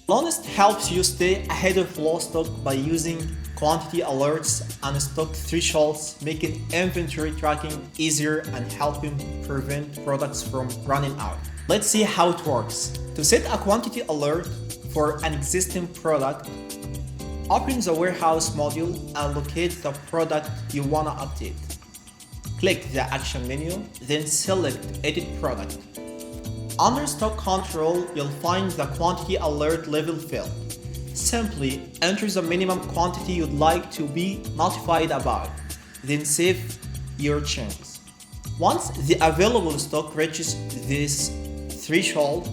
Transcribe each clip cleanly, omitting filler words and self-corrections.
Salonist helps you stay ahead of low stock by using quantity alerts and stock thresholds, making inventory tracking easier and helping prevent products from running out. Let's see how it works. To set a quantity alert for an existing product, open the warehouse module and locate the product you want to update. Click the action menu, then select Edit Product. Under Stock Control, you'll find the Quantity Alert level field. Simply enter the minimum quantity you'd like to be notified about, then save your changes. Once the available stock reaches this threshold,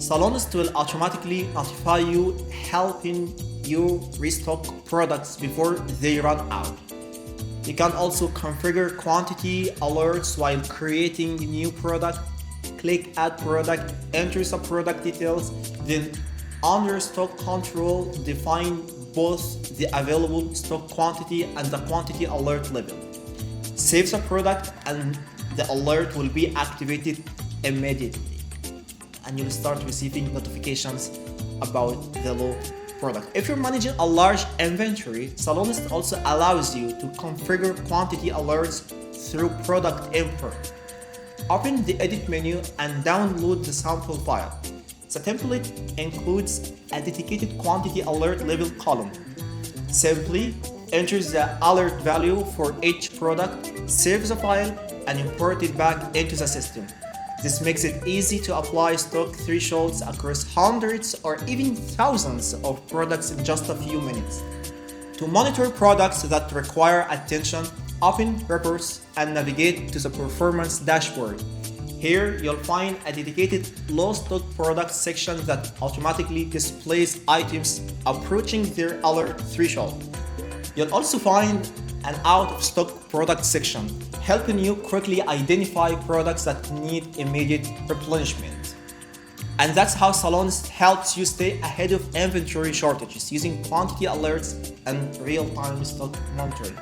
Salonist will automatically notify you, helping you restock products before they run out. You can also configure quantity alerts while creating a new product. Click Add Product, enter the product details, then under Stock Control, define both the available stock quantity and the quantity alert level. Save the product and the alert will be activated immediately, and you'll start receiving notifications about the low product. If you're managing a large inventory, Salonist also allows you to configure quantity alerts through product import. Open the edit menu and download the sample file. The template includes a dedicated quantity alert level column. Simply enter the alert value for each product, save the file, and import it back into the system. This makes it easy to apply stock thresholds across hundreds or even thousands of products in just a few minutes. To monitor products that require attention, open Reports and navigate to the Performance Dashboard. Here, you'll find a dedicated low stock product section that automatically displays items approaching their alert threshold. You'll also find an out of stock product section, helping you quickly identify products that need immediate replenishment. And that's how Salonist helps you stay ahead of inventory shortages using quantity alerts and real-time stock monitoring.